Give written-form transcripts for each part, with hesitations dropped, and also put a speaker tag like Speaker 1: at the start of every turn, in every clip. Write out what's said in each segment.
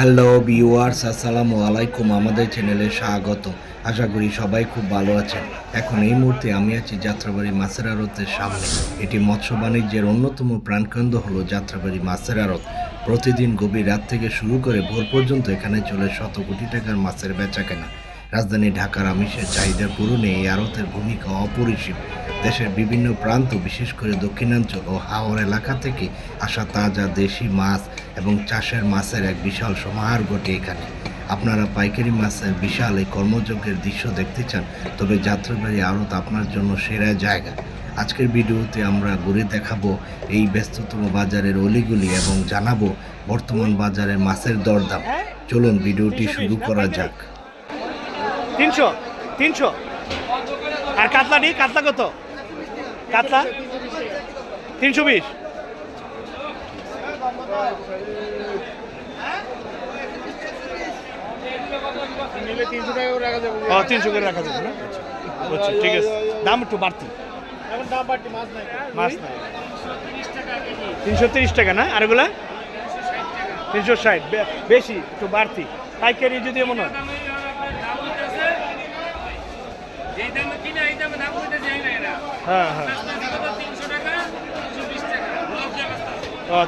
Speaker 1: Hello viewers, আসসালামু আলাইকুম। আমাদের চ্যানেলে স্বাগত। আশা করি সবাই খুব ভালো আছেন। এখন এই মুহূর্তে আমি আছি যাত্রাবাড়ি মাছের আড়তের সামনে। এটি মৎস্য বাণিজ্যের অন্যতম প্রাণকেন্দ্র হলো যাত্রাবাড়ি মাছের আড়ত। প্রতিদিন গভীর রাত থেকে শুরু করে ভোর পর্যন্ত এখানে চলে শত কোটি টাকার মাছের বেচাকেনা। রাজধানী ঢাকার আমিষের চাহিদা পূরণে এই আড়তের ভূমিকা অপরিসীম। দেশের বিভিন্ন প্রান্ত, বিশেষ করে দক্ষিণাঞ্চল ও হাওর এলাকা থেকে আসা তাজা দেশি মাছ এবং চাষের মাছের এক বিশাল সমাহার ঘটে এখানে। আপনারা পাইকারি মাছের বিশাল এই কর্মযজ্ঞের দৃশ্য দেখতে চান, তবে যাত্রাবাড়ি আড়ত আপনার জন্য সেরা জায়গা। আজকের ভিডিওতে আমরা ঘুরে দেখাবো এই ব্যস্ততম বাজারের অলিগুলি এবং জানাবো বর্তমান বাজারে মাছের দরদাম। চলুন ভিডিওটি শুরু করা যাক।
Speaker 2: 300 আর কাতলা কত? কাতলা 320। ও 300 করে রাখা যাবে না? আচ্ছা ঠিক আছে, দাম একটু বাড়তি। মাছ নাই 330 টাকা না? আর এগুলা 360, বেশি একটু বাড়তি। পাইকারি যদি এমন হয় হ্যাঁ হ্যাঁ,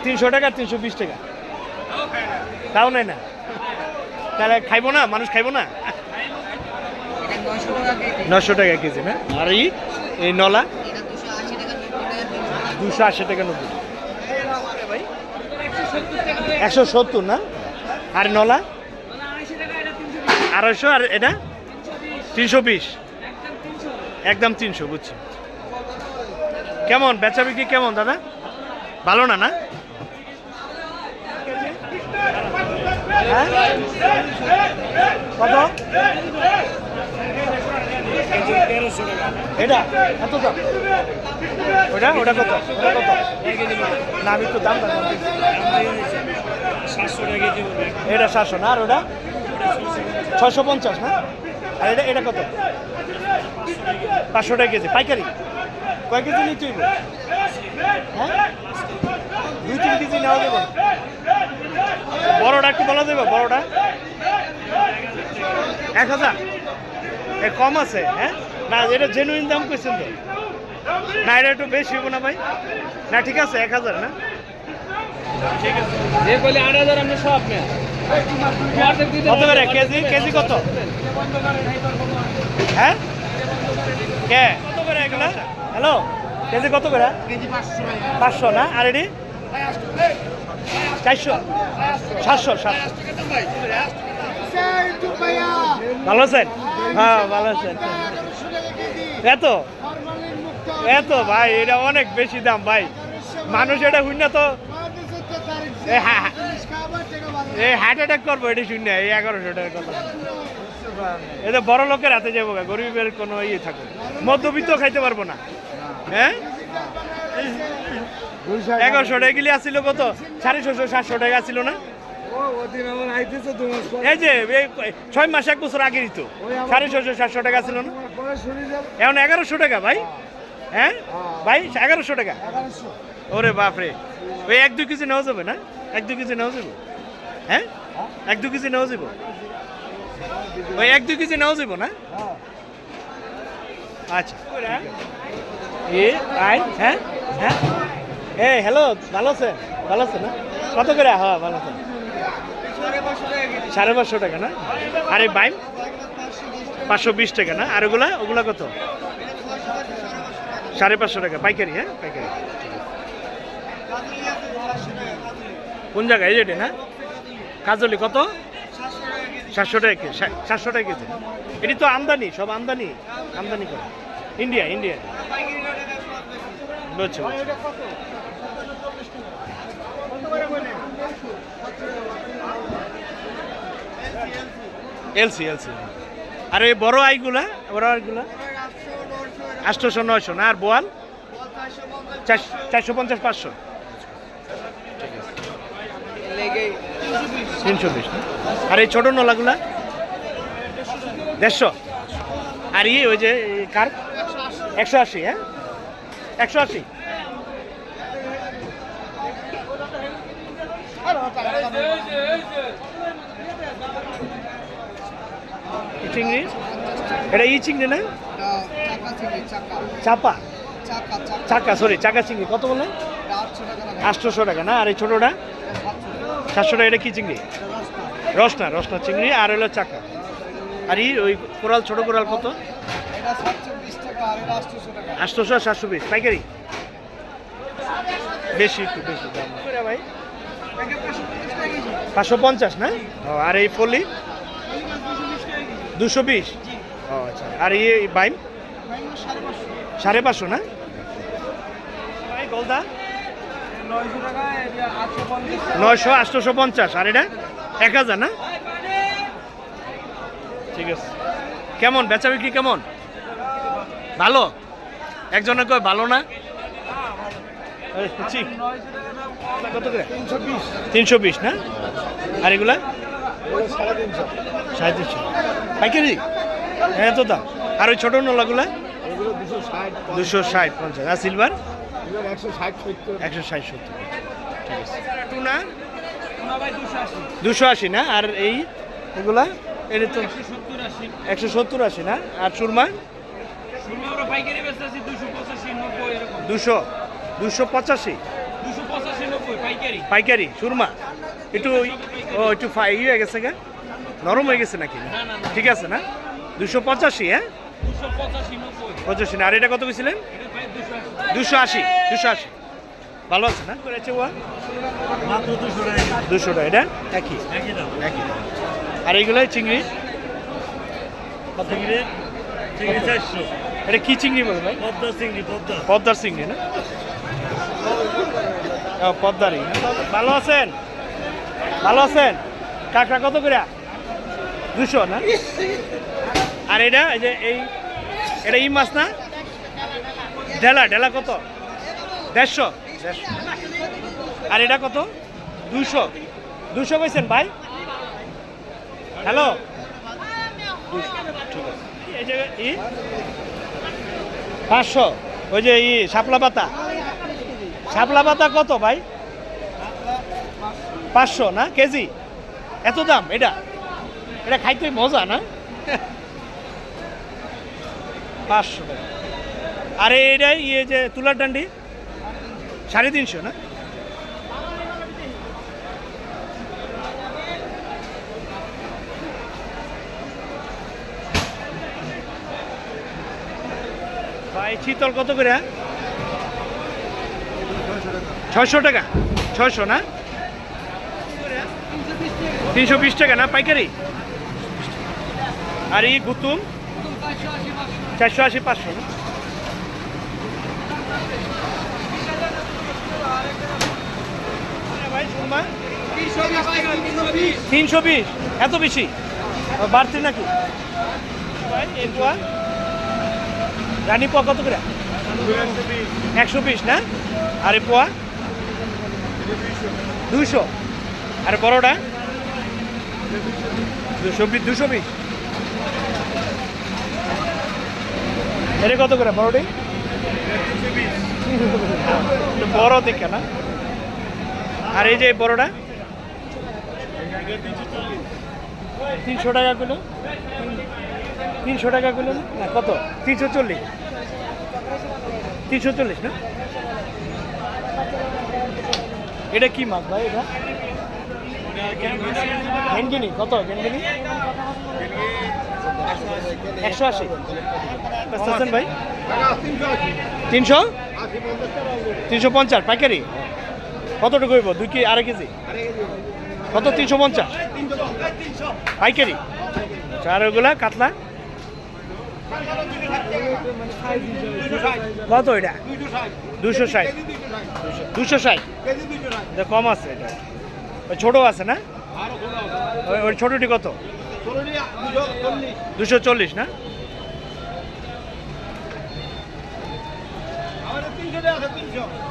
Speaker 2: 300 টাকা 320 টাকা তাও নেই না? তাহলে খাইবো না? মানুষ খাইবো না? 900 টাকা কেজি না? আর এই নলা 280 টাকা 90, 170 না? আর নলা 250, আর এটা 320, একদম 300। বুঝছি। কেমন বেচা বিক্রি কেমন দাদা? ভালো না? না কত এটা? এত দাম? ওটা কত? না আমি একটু দাম এটা 700 না? আর ওটা 650 না? আর এটা কত? 500 টাকা কেজি পাইকারি। কয় কেজি নিতে হইব? হ্যাঁ, 2-3 কেজি নেওয়া যাবে। বড়টা একটু বলা যাবে? বড়টা 1000? কম আছে? হ্যাঁ না, এটা জেনুইন দাম কইছেন তো? না এটা একটু বেশি হইব না ভাই? না ঠিক আছে 1000 না? ঠিক আছে, যে কইলে 8000 আমরা সব নেন। কত করে কেজি কত? হ্যাঁ কে কত করে এগুলা? হ্যালো, কেজি কত করে? কেজি 500 না? আর এটি 400, 700। ভালো আছেন? হ্যাঁ ভালো আছেন। এত ভাই, এটা অনেক বেশি দাম ভাই। মানুষ এটা শুনে তো হার্ট অ্যাটাক করবো এটি শুনে। এই 1100 টাকার কথা, এটা বড় লোকের হাতে যাবো, গরিবের কোনো ইয়ে থাকবে, মধ্যবিত্ত খাইতে পারবো না। হ্যাঁ 1100 টাকা গেলে আসছিল কত? 650-700 টাকা আসছিল না? এই যে 6 মাস 1 বছর আগে দিত 650-700 টাকা ছিল না? এখন 1100 টাকা ভাই। হ্যাঁ ভাই 1100 টাকা। ওরে বাপরে, ওই 1-2 কেজি নেওয়া যাবে না? 1-2 কেজি নেওয়া যাবে? হ্যাঁ 1-2 কেজি নেওয়া যাবে? ওই 1-2 কেজি নেওয়া যাবে না? আচ্ছা হ্যাঁ হ্যাঁ। হ্যালো, ভালো আছেন? ভালো আছেন না? কত করে? হ্যাঁ ভালো আছেন। 550 টাকা না? আর এই বাইম 520 টাকা না? আর ওগুলা কত? 550 টাকা পাইকারি। হ্যাঁ পাইকারি। কোন জায়গায়? যেটা না কাজলি কত? 700 টাকা কেজি। 700 টাকা কেজি। এটি তো আমদানি, সব আমদানি করে ইন্ডিয়া। বুঝছো? এলসি। আর এই বড় আইগুলা 800-900 না? আর বোয়াল 450-500? 320 না? আর এই ছোট নলাগুলা 150? আর ওই যে কার 180? হ্যাঁ 180। চিংড়ি? এটা ই চিংড়ি না? চাপা চাকা, সরি চাকা চিংড়ি। কত বললেন? 800 টাকা না? আর এই ছোটোটা 700 টাকা। এটা কি চিংড়ি? রসনা, রসনা চিংড়ি। আর হলো চাকা। আর ওই কোরাল, ছোটো কোরাল কত? 800 আর 720 পাইকারি। বেশি, একটু বেশি দাম ভাই। 550 না? ও, আর এই ফলি 220। ও আচ্ছা। আর এই বাইম 550 না? ভাই গলদা 900 850। আর এটা 1000 না? ঠিক আছে। কেমন বেচা বিক্রি কেমন? ভালো? একজনে কয় ভালো না? কত করে? 320 না? আর এগুলা 350 পাইকারি? হ্যাঁ তো দাম। আর ওই ছোটো নলাগুলা 260 50। আর সিলভার 160 70। ঠিক আছে। টুনা 280 না? আর এই এগুলা এটা তো 170 80 না? আর সুরমা 285 পাইকারি সুরমা। একটু একটু হয়ে গেছে গা, নরম হয়ে গেছে নাকি? ঠিক আছে না? 285। হ্যাঁ 85 না? আর এটা কত গেছিলেন? 280। ভালো আছে না? করেছে ও 200 টাকা। এটা একই। আর এইগুলো চিংড়ি? এটা কি চিংড়ি বলে ভাই? পদ্মার চিংড়ি না? পদ্মারই। ভালো আছেন? ভালো আছেন? কাঁকড়া কত করে? 200 না? আর এটা এই যে এটা ই মাছ না? ঢেলা কত? 150। আর এটা কত? 200 কইছেন ভাই? হ্যালো, এই যে 500। ওই যে শাপলা পাতা কত ভাই? 500 না কেজি? এত দাম? এটা খাইতে মজা না? 500 টাকা। আরে এটাই যে তুলার ডান্ডি 350 না? ভাই চিতল কত করে? 600 টাকা। 600 না? 320 টাকা না পাইকারি? আর এই গুতুম 480 500 না? ভাই সুরমা 320। এত বেশি বাড়তি নাকি ভাই? এই পোয়া রানী পোয়া কত করে? 120 না? আর এই পোয়া 200। আর বড়টা 220। এটা কত করে বড়টি? বড় দেখে না? আর এই যে বড়টা 300 টাকা কিলো। 300 টাকা কিলো না? কত? 340 না? এটা কি মাছ ভাই? এটা গেনগিনি কত? গেনগিনি 180 ভাই। 350 পাইকারি? কতটুকু হইব? 2.5 কেজি? কত? 350 পাইকারি। আর ওগুলা কাতলা কত? এটা 260। কম আছে এটা। ওই ছোট আছে না? ওই ছোটটি কত? 240 না?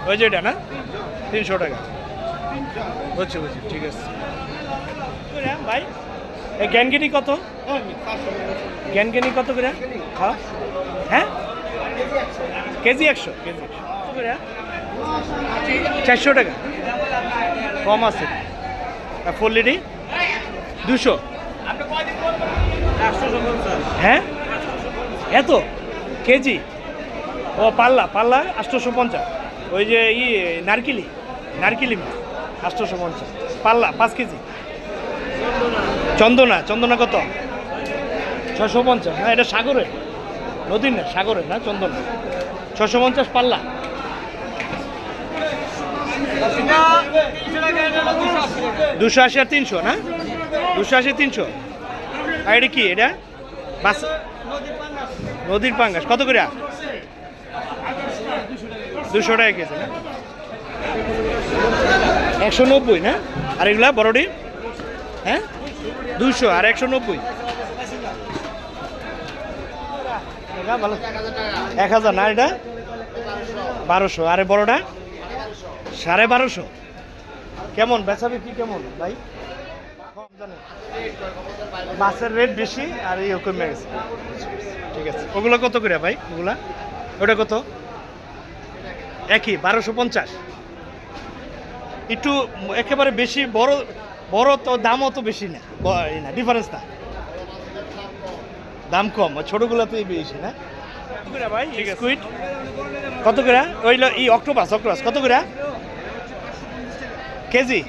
Speaker 2: ওই যে এটা না? 300 টাকা। বুঝছি, ঠিক আছে ভাই। এই জ্ঞানগিনি কত? জ্ঞানগিনি কত করে? হ্যাঁ কেজি 100। 400 টাকা। কম আছে। ফুললিডি 200। হ্যাঁ এত কেজি ও পাল্লা পাল্লা 850 ওই যে নারকেলি মাছ 850 পাল্লা 5 কেজি চন্দনা কত 650 না এটা সাগরে নদীর না সাগরে না চন্দনা 650 পাল্লা 280 আর 300 না 280 300 আর এটা কি এটা বাস নদীর পাঙ্গাস কত করে 200 টাকা কেজি না 190 না আর এগুলা বড়ডি হ্যাঁ 200 আর 190 ভালো 1000 না এটা 1200 আরে বড়টা 1250 কেমন বেচাবে কি কেমন ভাই মাছের রেট বেশি আর এই কমে গেছে ঠিক আছে ওগুলো কত করে ভাই ওগুলা ওটা কত একই 1250 একটু একেবারে বেশি বড় বড় তো দামও তো বেশি না ডিফারেন্স না দাম কম ছোটগুলোতেই বেশি না ভাই স্কুইড কত করে ওইল এই অক্টোপাস কত করে কেজি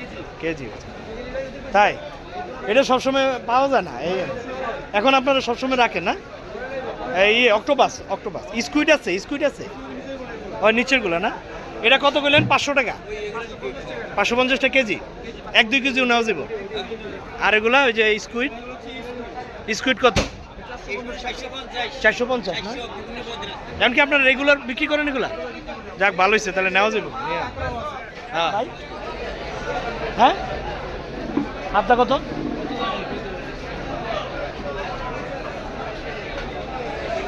Speaker 2: তাই এটা সবসময় পাওয়া যায় না এই এখন আপনারা সবসময় রাখেন না এই অক্টোপাস স্কুইড আছে ওই নিচেরগুলো না এটা কত করলেন 500 টাকা 550 টাকা কেজি 1-2 কেজিও নাও যাব আর এগুলা ওই যে স্কুইড কত 450 না এমন কি আপনারা রেগুলার বিক্রি করেন এগুলা যাক ভালো হয়েছে তাহলে নেওয়া যাবে হ্যাঁ আপনার কত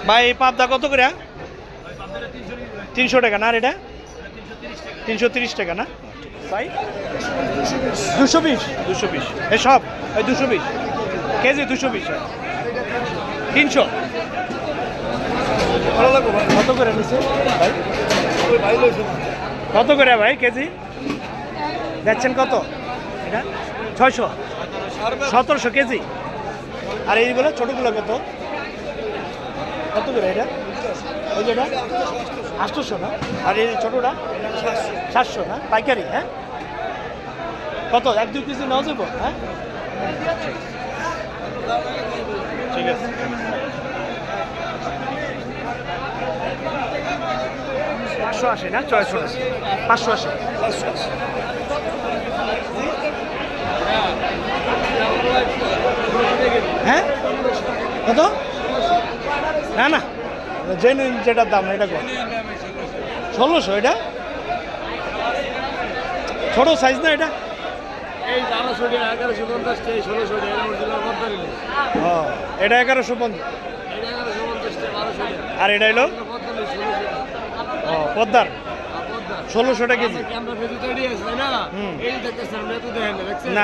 Speaker 2: ভাই পাবদা কত করে 300 টাকা না আর এটা 330 টাকা না ভাই 220 সব এই 220 কেজি 220 300 ভালো লাগবে কত করে নিছে ভাই কত করে ভাই কেজি দেখছেন কত এটা 600 1700 কেজি আর এইগুলো ছোটগুলো কত করে এটা ওই যেটা 800 না আর এই ছোটটা 700 না পাইকারি হ্যাঁ কত 1-2 কেজি নাও যাবো হ্যাঁ ঠিক আছে $580 না 580 হ্যাঁ কত না জেনুইন যেটার দাম এটা কত 1600 এটা ছোট সাইজ না এটা
Speaker 3: এই 1150
Speaker 2: এটা 1150 আর এটা হলো পদ্মার 1600 টাকা কেজি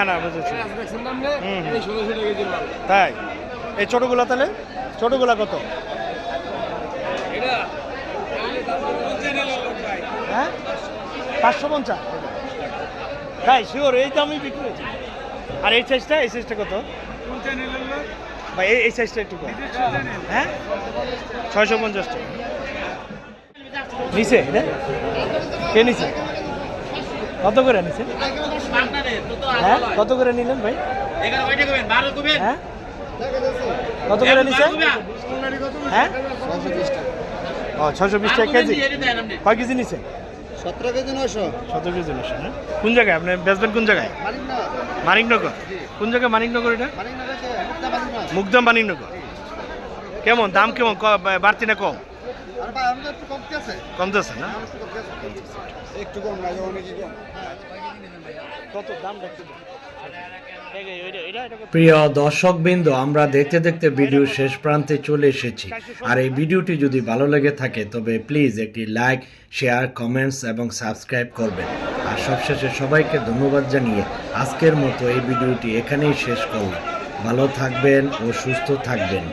Speaker 2: না বুঝেছি তাই এই ছোটগুলা তাহলে ছোটগুলা কত হ্যাঁ 550 তাই শিওর এই দামই বিক্রি হচ্ছে আর এই সাইজটা কত ভাই এই সাইজটা একটু কম হ্যাঁ 650 টাকা নিচে কে নিচে কত করে নিচে হ্যাঁ কত করে নিলেন ভাই হ্যাঁ কত করে নিচে হ্যাঁ 620 টাকা কেজি কয় কেজি নিচে
Speaker 3: 17 কেজি 900
Speaker 2: কেজি না কোন জায়গায় আপনি বেচবেন কোন জায়গায় মানিকনগর কোন জায়গায় মানিকনগর এটা মুগদাম মানিকনগর কেমন দাম কেমন বাড়তি না কম কমতেছে না
Speaker 3: একটু কম লাগে অনেকই কম
Speaker 2: কত দাম দেখতে
Speaker 1: প্রিয় দর্শকবৃন্দ আমরা দেখতে দেখতে ভিডিও শেষ প্রান্তে চলে এসেছি আর এই ভিডিওটি যদি ভালো লেগে থাকে তবে প্লিজ একটি লাইক শেয়ার কমেন্টস এবং সাবস্ক্রাইব করবেন আর সবশেষে সবাইকে ধন্যবাদ জানিয়ে আজকের মতো এই ভিডিওটি এখানেই শেষ করলাম ভালো থাকবেন ও সুস্থ থাকবেন।